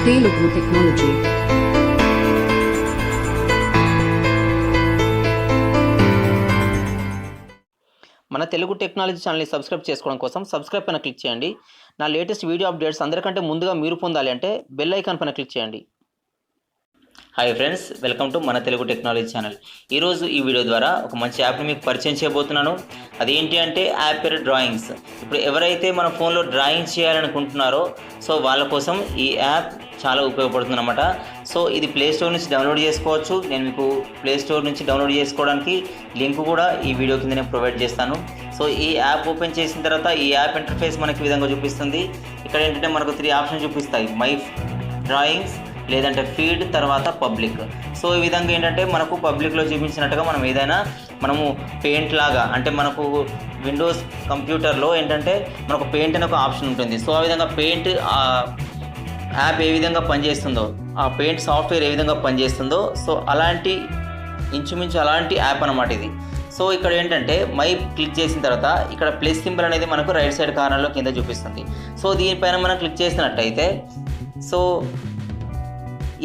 Telugu technology. మన Telugu technology ఛానల్ని subscribe చేసుకోవడం కోసం సబ్స్క్రైబ్ పైన క్లిక్ చేయండి. నా లేటెస్ట్ వీడియో అప్డేట్స్ అందరికంటే ముందుగా మీరు పొందాలి అంటే బెల్ ఐకాన్ పైన క్లిక్ చేయండి. హాయ్ ఫ్రెండ్స్, వెల్కమ్ టు మన తెలుగు టెక్నాలజీ ఛానల్. ఈరోజు ఈ వీడియో ద్వారా ఒక మంచి యాప్ని మీకు పరిచయం చేయబోతున్నాను. అదేంటి అంటే యాప్ పేరు డ్రాయింగ్స్. ఇప్పుడు ఎవరైతే మన ఫోన్లో డ్రాయింగ్ చేయాలనుకుంటున్నారో సో వాళ్ళ కోసం ఈ యాప్ చాలా ఉపయోగపడుతుంది అన్నమాట. సో ఇది ప్లే స్టోర్ నుంచి డౌన్లోడ్ చేసుకోవచ్చు. నేను మీకు ప్లే స్టోర్ నుంచి డౌన్లోడ్ చేసుకోవడానికి లింక్ కూడా ఈ వీడియో కింద నేను ప్రొవైడ్ చేస్తాను. సో ఈ యాప్ ఓపెన్ చేసిన తర్వాత ఈ యాప్ ఇంటర్ఫేస్ మనకి ఈ విధంగా చూపిస్తుంది. ఇక్కడ ఏంటంటే మనకు 3 ఆప్షన్ చూపిస్తాయి: మై డ్రాయింగ్స్, లేదంటే ఫీడ్, తర్వాత పబ్లిక్. సో ఈ విధంగా ఏంటంటే మనకు పబ్లిక్లో చూపించినట్టుగా మనము పెయింట్ లాగా, అంటే మనకు విండోస్ కంప్యూటర్లో ఏంటంటే మనకు పెయింట్ అనే ఒక ఆప్షన్ ఉంటుంది. సో ఆ విధంగా పెయింట్ యాప్ ఏ విధంగా పనిచేస్తుందో, ఆ పెయింట్ సాఫ్ట్వేర్ ఏ విధంగా పనిచేస్తుందో, సో ఇంచుమించు అలాంటి యాప్ అన్నమాట ఇది. సో ఇక్కడ ఏంటంటే మై క్లిక్ చేసిన తర్వాత ఇక్కడ ప్లస్ సింబల్ అనేది మనకు రైట్ సైడ్ కార్నర్లో కింద చూపిస్తుంది. సో దీనిపైన మనం క్లిక్ చేసినట్టయితే సో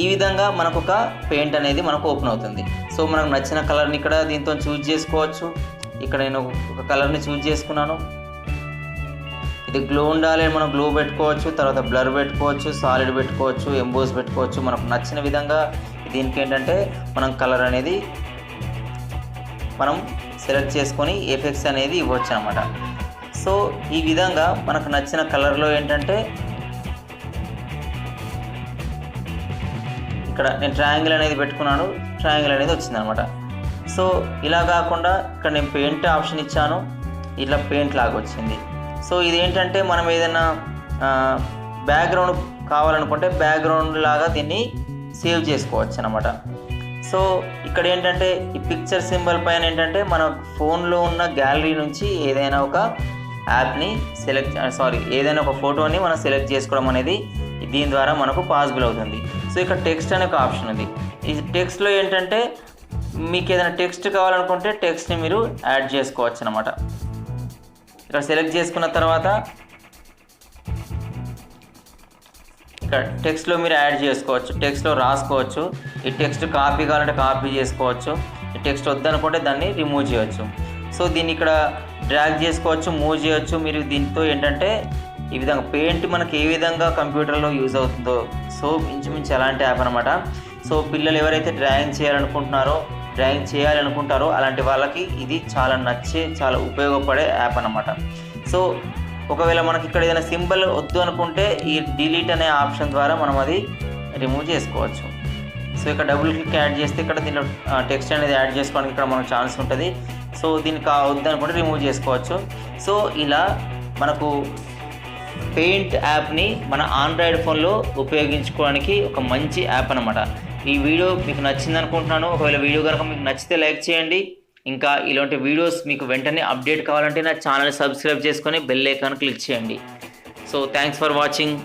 ఈ విధంగా మనకు ఒక పెయింట్ అనేది మనకు ఓపెన్ అవుతుంది. సో మనకు నచ్చిన కలర్ని ఇక్కడ దీంతో చూజ్ చేసుకోవచ్చు. ఇక్కడ నేను ఒక కలర్ని చూజ్ చేసుకున్నాను. ఇది గ్లో ఉండాలి, మనం గ్లో పెట్టుకోవచ్చు, తర్వాత బ్లర్ పెట్టుకోవచ్చు, సాలిడ్ పెట్టుకోవచ్చు, ఎంబోస్ పెట్టుకోవచ్చు. మనకు నచ్చిన విధంగా దీనికి ఏంటంటే మనం కలర్ అనేది మనం సెలెక్ట్ చేసుకొని ఎఫెక్ట్స్ అనేది ఇవ్వచ్చు అన్నమాట. సో ఈ విధంగా మనకు నచ్చిన కలర్లో ఏంటంటే ఇక్కడ నేను ట్రయాంగిల్ అనేది పెట్టుకున్నాను, ట్రయాంగిల్ అనేది వచ్చిందనమాట. సో ఇలా కాకుండా ఇక్కడ నేను పెయింట్ ఆప్షన్ ఇచ్చాను, ఇట్లా పెయింట్ లాగా వచ్చింది. సో ఇదేంటంటే మనం ఏదైనా బ్యాక్గ్రౌండ్ కావాలనుకుంటే బ్యాక్గ్రౌండ్ లాగా దీన్ని సేవ్ చేసుకోవచ్చు అనమాట. సో ఇక్కడ ఏంటంటే ఈ పిక్చర్ సింబల్ పైన ఏంటంటే మన ఫోన్లో ఉన్న గ్యాలరీ నుంచి ఏదైనా ఒక యాప్ని ఏదైనా ఒక ఫోటోని మనం సెలెక్ట్ చేసుకోవడం అనేది దీని ద్వారా మనకు పాసిబుల్ అవుతుంది. సో ఇక్కడ టెక్స్ట్ అనే ఒక ఆప్షన్ ఉంది. ఈ టెక్స్ట్లో ఏంటంటే మీకు ఏదైనా టెక్స్ట్ కావాలనుకుంటే టెక్స్ట్ని మీరు యాడ్ చేసుకోవచ్చు అనమాట. ఇక్కడ సెలెక్ట్ చేసుకున్న తర్వాత ఇక్కడ టెక్స్ట్లో మీరు యాడ్ చేసుకోవచ్చు, టెక్స్ట్లో రాసుకోవచ్చు. ఈ టెక్స్ట్ కాపీ కావాలంటే కాపీ చేసుకోవచ్చు, ఈ టెక్స్ట్ వద్దనుకుంటే దాన్ని రిమూవ్ చేయవచ్చు. సో దీన్ని ఇక్కడ డ్రాగ్ చేసుకోవచ్చు, మూవ్ చేయవచ్చు. మీరు దీంతో ఏంటంటే ఈ విధంగా పెయింట్ మనకి ఏ విధంగా కంప్యూటర్లో యూజ్ అవుతుందో సో ఇంచుమించు అలాంటి యాప్ అనమాట. సో పిల్లలు ఎవరైతే డ్రాయింగ్ చేయాలనుకుంటారో అలాంటి వాళ్ళకి ఇది చాలా ఉపయోగపడే యాప్ అనమాట. సో ఒకవేళ మనకి ఇక్కడ ఏదైనా సింబల్ వద్దు అనుకుంటే ఈ డిలీట్ అనే ఆప్షన్ ద్వారా మనం అది రిమూవ్ చేసుకోవచ్చు. సో ఇక్కడ డబుల్ క్లిక్ యాడ్ చేస్తే ఇక్కడ దీంట్లో టెక్స్ట్ అనేది యాడ్ చేసుకోవడానికి ఇక్కడ మనకు ఛాన్స్ ఉంటుంది. సో దీనికి వద్దు అనుకుంటే రిమూవ్ చేసుకోవచ్చు. సో ఇలా మనకు పెయింట్ యాప్ని మన ఆండ్రాయిడ్ ఫోన్లో ఉపయోగించుకోవడానికి ఒక మంచి యాప్ అనమాట. ఈ వీడియో మీకు నచ్చింది అనుకుంటున్నాను. ఒకవేళ వీడియో కనుక మీకు నచ్చితే లైక్ చేయండి. ఇంకా ఇలాంటి వీడియోస్ మీకు వెంటనే అప్డేట్ కావాలంటే నా ఛానల్ సబ్స్క్రైబ్ చేసుకొని బెల్ ఐకాన్ క్లిక్ చేయండి. So thanks for watching.